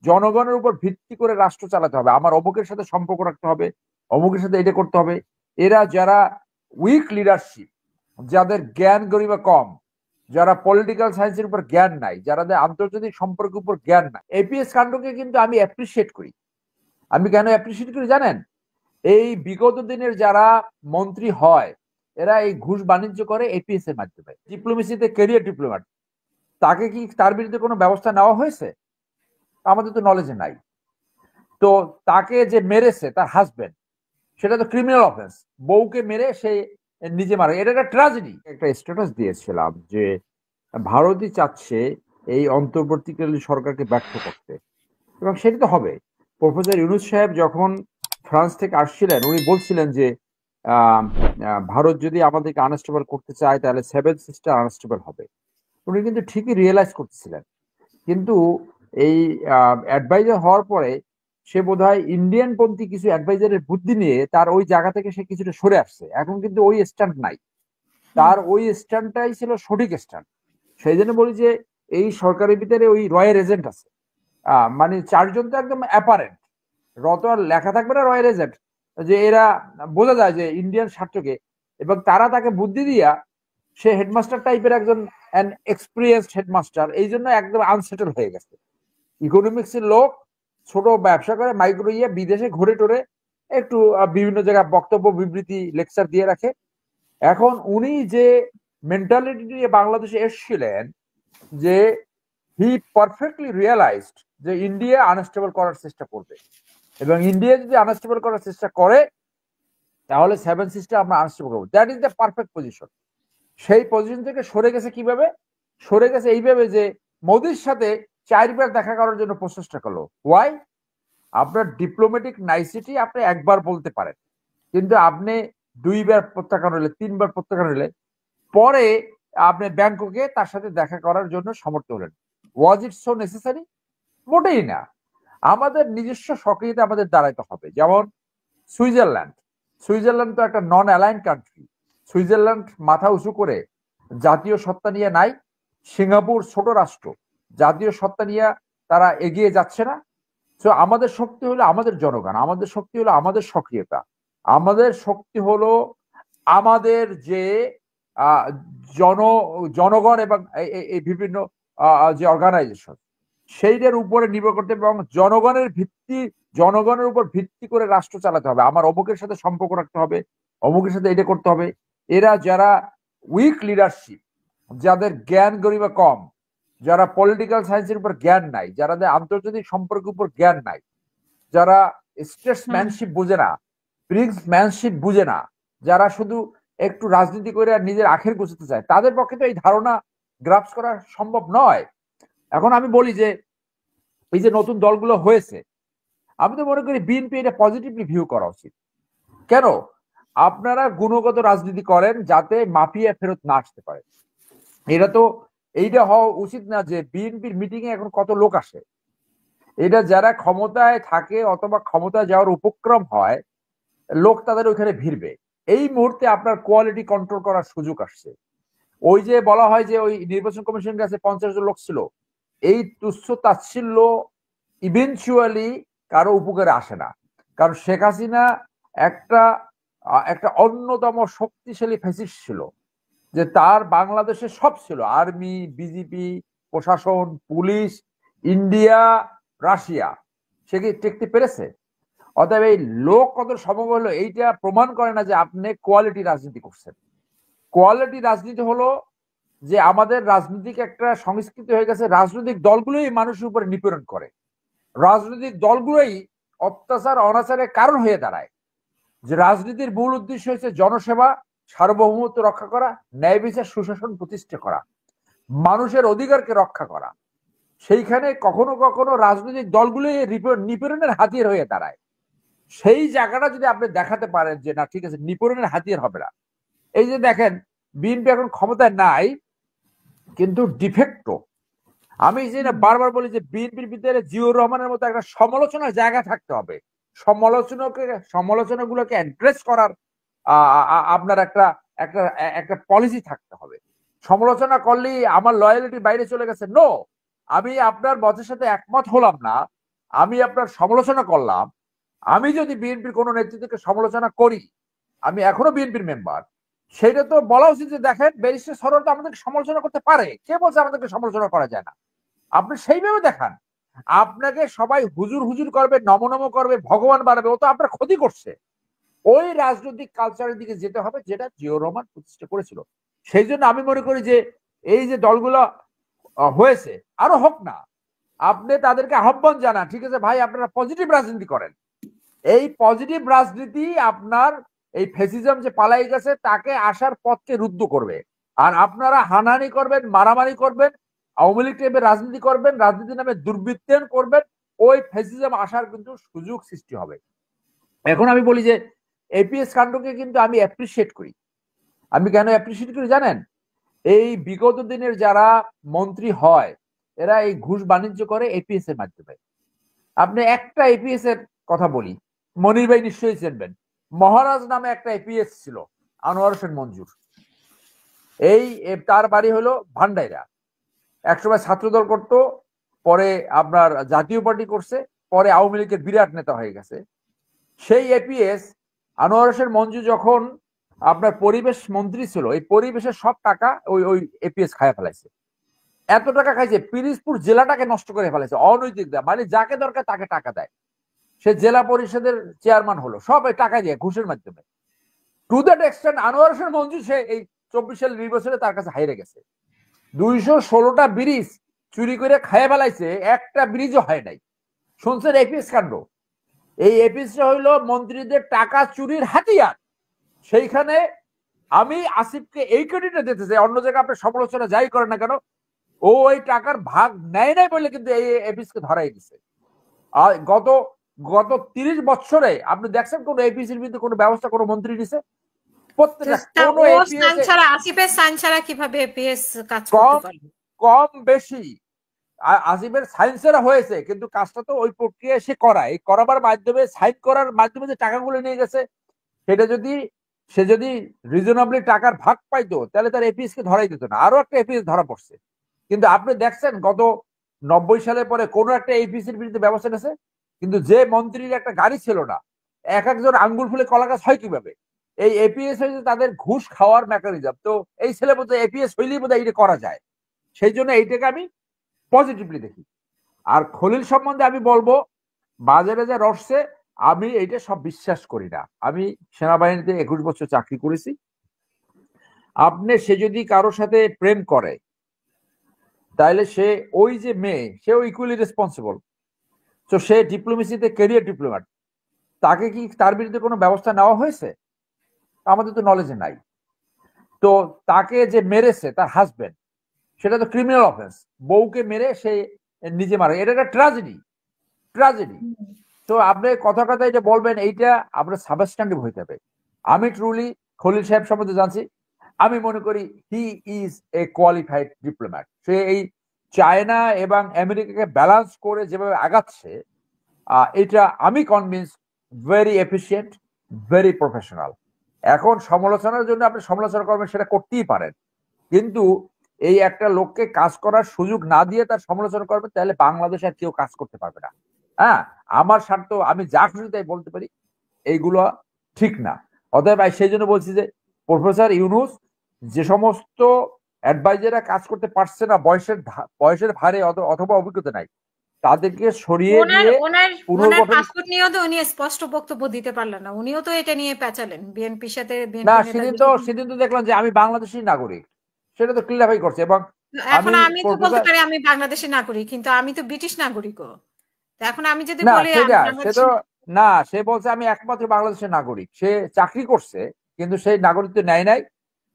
জনগণের উপর ভিত্তি করে রাষ্ট্র চালাতে হবে। আমার অমুকের সাথে সম্পর্ক রাখতে হবে, অমুকের সাথে এটা করতে হবে। এরা যারা উইক লিডারশিপ, যাদের জ্ঞান গরিমা কম, যারা পলিটিক্যাল সায়েন্সের উপর জ্ঞান নাই, যারা আন্তর্জাতিক সম্পর্কের উপর জ্ঞান নাই, এপিএস কাণ্ডকে কিন্তু আমি অ্যাপ্রিসিয়েট করি। আমি কেন অ্যাপ্রিসিয়েট করি জানেন? এই বিগত দিনের যারা মন্ত্রী হয়, এরা এই ঘুষ বাণিজ্য করে এপিএস এর মাধ্যমে। ডিপ্লোমেসিতে ক্যারিয়ার ডিপ্লোম্যাট, তাকে কি তার বিরুদ্ধে কোনো ব্যবস্থা নেওয়া হয়েছে? আমাদের তো নলেজে নাই। তো তাকে যে মেরেছে তার হাজবেন্ড, সেটা তো ক্রিমিনাল অফেন্স। বউকে মেরে সে নিজে মারে, এটা একটা ট্র্যাজেডি। একটা স্ট্যাটাস দিয়েছিলাম যে ভারতই চাচ্ছে এই অন্তর্বর্তীকালীন সরকারকে ব্যর্থ করতে, এবং সেটা তো হবে। প্রফেসর ইউনূস সাহেব যখন ফ্রান্স থেকে আসছিলেন, উনি বলছিলেন যে ভারত যদি আমাদেরকে আনস্টেবল করতে চায় তাহলে সেভেন সিস্টার আনস্টেবল হবে। উনি কিন্তু ঠিকই রিয়েলাইজ করতেছিলেন, কিন্তু এই অ্যাডভাইজার হওয়ার পরে সে বোধহয় ইন্ডিয়ান পন্থী কিছু অ্যাডভাইজারের বুদ্ধি নিয়ে তার ওই জায়গা থেকে সে কিছুটা সরে আসছে। এখন কিন্তু ওই স্ট্যান্ড নাই, তার ওই স্ট্যান্ডটাই ছিল সঠিক স্ট্যান্ড। সেই জন্য বলি যে এই সরকারের ভিতরে ওই রয়ের এজেন্ট আছে, মানে চারজন তো একদম অ্যাপারেন্ট। রত আর লেখা থাকবে না রয়ের এজেন্ট, যে এরা বোঝা যায় যে ইন্ডিয়ান স্বার্থকে, এবং তারা তাকে বুদ্ধি দিয়া সে হেডমাস্টার টাইপের একজন এক্সপিরিয়েন্সড হেডমাস্টার, এই জন্য একদম আনসেটেল হয়ে গেছে। ইকোনমিক্স এর লোক, ছোট ব্যবসা করে, মাইক্রো বিদেশে ঘুরে টুরে একটু বিভিন্ন জায়গায় বক্তব্য বিবৃতি লেকচার দিয়ে রাখে। এখন উনি যে মেন্টালিটি নিয়ে বাংলাদেশে এসেছিলেন, যে হি পারফেক্টলি রিয়েলাইজড যে ইন্ডিয়া আনস্টেবল করার চেষ্টা করবে, এবং ইন্ডিয়া যদি আনস্টেবল করার চেষ্টা করে তাহলে সেভেন সিস্টার আমরা আনস্টেবল করবো। That is the perfect position. সেই পজিশন থেকে সরে গেছে কিভাবে? সরে গেছে এইভাবে যে মোদির সাথে 4 বার দেখা করার জন্য প্রচেষ্টা করলো। ওয়াই? আপনার ডিপ্লোম্যাটিক নাইসিটি আপনি একবার বলতে পারেন, কিন্তু আপনি 2 বার প্রত্যাখ্যান হলে, 3 বার প্রত্যাখ্যান হলে, পরে আপনি ব্যাংককে তার সাথে দেখা করার জন্য সমর্থ হলেন। ওয়াজ ইট সো নেসেসারি? মোটেই না। আমাদের নিজস্ব সক্রিয়তা আমাদের দাঁড়াইতে হবে। যেমন সুইজারল্যান্ড, সুইজারল্যান্ড তো একটা নন অ্যালাইন কান্ট্রি। সুইজারল্যান্ড মাথা উঁচু করে জাতীয় সত্তা নিয়ে নাই। সিঙ্গাপুর ছোট রাষ্ট্র, জাতীয় সত্তা নিয়ে তারা এগিয়ে যাচ্ছে না। তো আমাদের শক্তি হলো আমাদের জনগণ, আমাদের শক্তি হলো আমাদের সক্রিয়তা, আমাদের শক্তি হলো আমাদের যে আহ, জন জনগণ এবং এই বিভিন্ন যে অর্গানাইজেশন, সেইটার উপরে নির্ভর করতে হবে, এবং জনগণের উপর ভিত্তি করে রাষ্ট্র চালাতে হবে। আমার অমুকের সাথে সম্পর্ক রাখতে হবে, অমুকের সাথে এটা করতে হবে। এরা যারা উইক লিডারশিপ, যাদের জ্ঞান গরিমা কম, যারা পলিটিক্যাল সায়েন্সের উপর জ্ঞান নাই, যারা আন্তর্জাতিক সম্পর্কের উপর জ্ঞান নাই, যারা স্টেটসম্যানশিপ বুঝে না, প্রিন্সম্যানশিপ বুঝে না, যারা শুধু একটু রাজনীতি করে আর নিজের আখের গুছাতে চায়, তাদের পক্ষে তো এই ধারণা গ্রাফস করা সম্ভব নয়। এখন আমি বলি যে এই যে নতুন দলগুলো হয়েছে, আমি তো মনে করি বিএনপি এটা পজিটিভলি ভিউ করা উচিত। কেন? আপনারা গুণগত রাজনীতি করেন যাতে মাফিয়া ফেরত না আসতে পারে। এইটা হওয়া উচিত না যে বিএনপির মিটিং এ এখন কত লোক আসে। এটা যারা ক্ষমতায় থাকে অথবা ক্ষমতায় যাওয়ার উপক্রম হয়, লোক তাদের ওইখানে ভিড়বে। এই মুহূর্তে আপনার কোয়ালিটি কন্ট্রোল করার সুযোগ আসছে। ওই যে বলা হয় যে ওই নির্বাচন কমিশনের কাছে 50 জন লোক ছিল, এই তুচ্ছ তাচ্ছিল্য ইভেনচুয়ালি কারো উপকারে আসে না। কারণ শেখ হাসিনা একটা একটা অন্যতম শক্তিশালী ফ্যাসিস্ট ছিল, যে তার বাংলাদেশে সব ছিল, আর্মি, বিজেপি, প্রশাসন, পুলিশ, ইন্ডিয়া, রাশিয়া। সে কি টেকতে পেরেছে? অতএব এই লোক কত সময় হলো এইটা প্রমাণ করে না যে আপনি কোয়ালিটি রাজনীতি করছেন। কোয়ালিটি রাজনীতি হলো যে আমাদের রাজনৈতিক একটা সংস্কৃতি হয়ে গেছে, রাজনৈতিক দলগুলোই মানুষের উপরে নিপীড়ন করে, রাজনৈতিক দলগুলোই অত্যাচার অনাচারের কারণ হয়ে দাঁড়ায়। যে রাজনীতির মূল উদ্দেশ্য হচ্ছে জনসেবা, সার্বভৌমত্ব রক্ষা করা, ন্যায় বিচার সুশাসন প্রতিষ্ঠা করা, মানুষের অধিকারকে রক্ষা করা। সেইখানে কখনো কখনো রাজনৈতিক দলগুলোই নিপীড়নের হাতিয়ার হয়ে দাঁড়ায়। সেই জায়গাটা যদি আপনি দেখাতে পারেন যে না ঠিক আছে, নিপীড়নের হাতিয়ার হবে না। এই যে দেখেন বিএনপি এখন ক্ষমতায় নাই, কিন্তু ডিফেক্টো। আমি যেটা বারবার বলি যে বিএনপির ভিতরে জিয়াউর রহমানের মতো একটা সমালোচনার জায়গা থাকতে হবে। সমালোচনাগুলোকে অ্যাড্রেস করার আপনার একটা একটা পলিসি থাকতে হবে। সমালোচনা করলেই আমার লয়ালিটি বাইরে চলে গেছে, নো। আমি আপনার মতের সাথে একমত হলাম না, আমি আপনার সমালোচনা করলাম, আমি যদি বিএনপির কোনো নেতৃত্বকে সমালোচনা করি, আমি এখনো বিএনপির মেম্বার, সেটা তো বলা উচিত যে দেখেন ব্যারিস্টার সরোয়ার তো আমাদেরকে সমালোচনা করতে পারে, কে বলছে আমাদেরকে সমালোচনা করা যায় না? আপনি সেইভাবে দেখান। আপনাকে সবাই হুজুর হুজুর করবে, নম করবে, ভগবান বানাবে, ও তো আপনার ক্ষতি করছে। ওই রাজনৈতিক কালচারের দিকে যেতে হবে যেটা জিয়াউর রহমান প্রতিষ্ঠা করেছিল। সেই জন্য আমি মনে করি যে এই যে দলগুলো হয়েছে, আরো হোক না, আপনি তাদেরকে আহ্বান জানান, ঠিক আছে ভাই আপনারা পজিটিভ রাজনীতি করেন। এই পজিটিভ রাজনীতি আপনার এই ফেসিজম যে পালাই গেছে তাকে আসার পথকে রুদ্ধ করবে। আর আপনারা হানাহানি করবেন, মারামারি করবেন, আওয়ামী লীগ টাইপের রাজনীতি করবেন, রাজনীতির নামে দুর্বৃত্তায়ন করবেন, ওই ফেসিজম আসার কিন্তু সুযোগ সৃষ্টি হবে। এখন আমি বলি যে এপিএস কাণ্ডকে কিন্তু আমি অ্যাপ্রিসিয়েট করি। আমি কেন অ্যাপ্রিসিয়েট করি জানেন? এই বিগত দিনের যারা মন্ত্রী হয় এরা এই ঘুষ বাণিজ্য করে এপিএস এর মাধ্যমে। আপনি একটা এপিএস এর কথা বলি, মনির ভাই নিশ্চয়ই চিনবেন, মহারাজ নামে একটা এপিএস ছিল, আনোয়ার হোসেন মঞ্জুর। এই তার বাড়ি হলো ভান্ডাইরা, একসময় ছাত্রদল করতো, পরে আপনার জাতীয় পার্টি করছে, পরে আওয়ামী লীগের বিরাট নেতা হয়ে গেছে। সেই এপিএস আনোয়ার হোসেন মঞ্জু যখন আপনার পরিবেশ মন্ত্রী ছিল, এই পরিবেশের সব টাকা ওই ওই এপিএস খায় ফেলাইছে। এত টাকা খাইছে পিরিজপুর জেলাটাকে নষ্ট করে ফেলেছে অনৈতিক দেয়, মানে যাকে দরকার তাকে টাকা দেয়। সে জেলা পরিষদের চেয়ারম্যান হলো সব টাকা দিয়ে ঘুষের মাধ্যমে। To that extent Anwar Hossain Manju সে এই 24 সালের নির্বাচনে তার কাছে হাইরে গেছে। 216টা ব্রিজ চুরি করে খাইয়ে ফেলাইছে, একটা ব্রিজও হয় নাই। শুনছেন এপিএস কাণ্ড? এই এপিএসটা হইলো মন্ত্রীদের টাকা চুরির হাতিয়ার। সেইখানে আমি আসিফকে এই ক্রেডিটটা দিতে চাই, অন্য জায়গায় আপনি সমালোচনা যাই করেন না কেন, ও ওই টাকার ভাগ নেয় নাই বলে কিন্তু এই এপিএসকে ধরাই দিছে। আর গত গত 30 বছরে আপনি দেখছেন কোন এপিএসির বিরুদ্ধে কোনো ব্যবস্থা কোনো মন্ত্রী নিছে? প্রত্যেকটা কোনো এপিএস আসিফের সাইন ছাড়া কিভাবে এপিএস কাজ করতে পারে? কম বেশি আসিফের সায়েন্সেরা হয়েছে, কিন্তু কাজটা তো ওই প্রক্রিয়া সে করায়, করাবার মাধ্যমে সাইন করার মাধ্যমে যে টাকাগুলো নিয়ে গেছে, সেটা যদি সে যদি রিজনেবলি টাকার ভাগ পাইতো তাহলে তার এপিএস কে ধরাই দিত না, আরো একটা এপিএস ধরা পড়ছে। কিন্তু আপনি দেখছেন গত 90 সালের পরে কোন একটা এপিএস এর বিরুদ্ধে ব্যবস্থা নেছে? কিন্তু যে মন্ত্রীর একটা গাড়ি ছিল না, এক একজন আঙ্গুল ফুলে কলা গাছ হয় কিভাবে? এই এপিএস হয়েছে তাদের ঘুষ খাওয়ার মেকানিজম। তো এই ছেলে বোধহয় এপিএস হইলেই বোধহয় এটা করা যায়। সেই জন্য এইটাকে আমি পজিটিভলি দেখি। আর খলিল সম্বন্ধে আমি বলবো বাজে বাজে রসছে, আমি এইটা সব বিশ্বাস করি না। আমি সেনাবাহিনীতে 21 বছর চাকরি করেছি। আপনি সে যদি কারোর সাথে প্রেম করে তাহলে সে ওই যে মেয়ে সেও ইকুয়ালি রেসপন্সিবল। তো সে ডিপ্লোমেসিতে ক্যারিয়ার ডিপ্লোম্যাট, তাকে কি তার বিরুদ্ধে কোনো ব্যবস্থা নেওয়া হয়েছে? আমাদের তো নলেজে নাই। তো তাকে যে মেরেছে তার হাজবেন্ড, সেটা তো ক্রিমিনাল অফেন্স। বউকে মেরে সে নিজে মারে, এটা একটা ট্র্যাজেডি, ট্র্যাজেডি। তো আপনি কথা কথা এটা বলবেন, এইটা আপনার সাবস্ট্যান্টিভ হইতে হবে। আমি ট্রুলি খলিল সাহেব সম্বন্ধে জানছি, আমি মনে করি he is a qualified diplomat. সে এই চায়না এবং আমেরিকাকে ব্যালেন্স করে যেভাবে আগাচ্ছে, এটা আমি convince, very efficient, very professional. এখন সমালোচনার জন্য আপনি সমালোচনা করবেন, সেটা করতেই পারেন, কিন্তু এই একটা লোককে কাজ করার সুযোগ না দিয়ে তার সমালোচনা করবে, তাহলে বাংলাদেশে আর কেউ কাজ করতে পারবে না। হ্যাঁ, আমার স্বার্থ আমি যা খুশি তাই বলতে পারি, এইগুলো ঠিক না। অতএব সেই জন্য বলছি যে প্রফেসর ইউনুস যে সমস্ত অ্যাডভাইজাররা কাজ করতে পারছে না, বয়সের ভারে অথবা অভিজ্ঞতা নাই, তাদেরকে সরিয়ে দিয়ে পুনর্গঠন। পাসপোর্ট নিয়েও তো উনি স্পষ্ট বক্তব্য দিতে পারলেন না, উনিও তো এটা নিয়ে পেঁচালেন বিএনপির সাথে। না, সেদিন তো দেখলাম যে আমি বাংলাদেশি নাগরিক, সেটা তো ক্লিয়ারিফাই করছে। এবং এখন আমি তো বলতে পারি আমি বাংলাদেশি নাগরিক, কিন্তু আমি তো ব্রিটিশ নাগরিকও। এখন আমি যদি বলি না, সে বলছে আমি একমাত্র বাংলাদেশের নাগরিক। সে চাকরি করছে কিন্তু সেই নাগরিকত্ব নেয় নাই।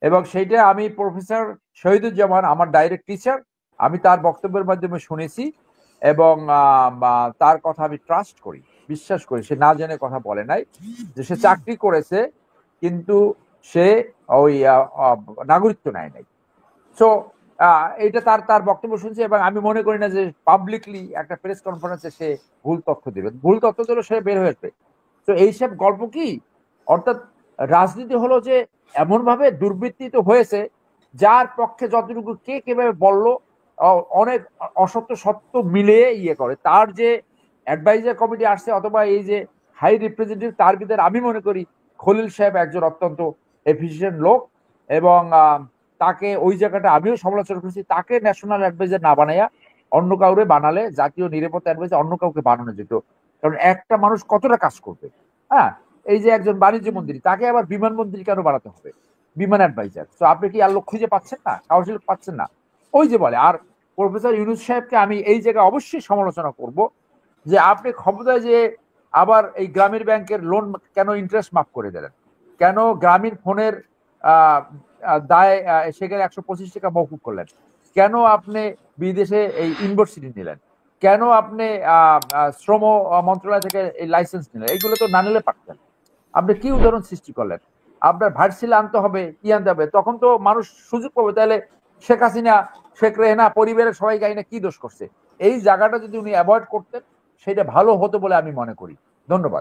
এবং সেইটা আমি প্রফেসর শহীদুজ্জামান আমার ডাইরেক্ট টিচার, আমি তার বক্তব্যের মাধ্যমে শুনেছি এবং তার কথা আমি ট্রাস্ট করি, বিশ্বাস করি। সে না জেনে কথা বলে নাই, যে সে চাকরি করেছে কিন্তু সে ওই নাগরিকত্ব নেয় নাই। সো এইটা তার বক্তব্য শুনছি, এবং আমি মনে করি না যে পাবলিকলি একটা প্রেস কনফারেন্সে সে ভুল তথ্য দিবে। ভুল তথ্য দিলে সে বের হয়ে আসবে। তো এইসব গল্প কি, অর্থাৎ রাজনীতি হলো যে এমন ভাবে দুর্বৃত্তিত হয়েছে, যার পক্ষে যতটুকু কে কিভাবে বললো অনেক অসত্য সত্য মিলিয়ে ইয়ে করে। তার যে অ্যাডভাইজার কমিটি আসছে অথবা এই যে হাই রিপ্রেজেন্টেটিভ, তার ভিতরে আমি মনে করি খলিল সাহেব একজন অত্যন্ত এফিসিয়েন্ট লোক, এবং তাকে ওই জায়গাটা আমিও সমালোচনা করছি, তাকে ন্যাশনাল অ্যাডভাইজার না বানাইয়া অন্য কাউরে বানালে, জাতীয় নিরাপত্তা অ্যাডভাইজার অন্য কাউকে বানানো যেত। কারণ একটা মানুষ কতটা কাজ করবে। হ্যাঁ, এই যে একজন বাণিজ্য মন্ত্রী, তাকে আবার বিমান মন্ত্রী কেন বানাতে হবে, বিমান অ্যাডভাইজার? তো আপনি কি আর লোক খুঁজে পাচ্ছেন না, সাহসী লোক পাচ্ছেন না? ওই যে বলে। আর প্রফেসর ইউনূস সাহেবকে আমি এই জায়গায় অবশ্যই সমালোচনা করব যে আপনি ক্ষমতায় যে আবার এই গ্রামীণ ব্যাংকের লোন কেন ইন্টারেস্ট মাফ করে দিলেন, কেন গ্রামীণ ফোনের দায় সেখানে 125 টাকা মওকুফ করলেন, কেন আপনি বিদেশে এই ইউনিভার্সিটি নিলেন, কেন আপনি শ্রম মন্ত্রণালয় থেকে এই লাইসেন্স নিলেন? এইগুলো তো না নিলে পারতেন। আপনি কি উদাহরণ সৃষ্টি করলেন? আপনার ভার্সিল আনতে হবে, কি আনতে হবে, তখন তো মানুষ সুযোগ পাবে। তাহলে শেখ হাসিনা, শেখ রেহানা পরিবারের সবাই গাইনা কি দোষ করছে? এই জায়গাটা যদি উনি অ্যাভয়েড করতেন সেটা ভালো হতো বলে আমি মনে করি। ধন্যবাদ।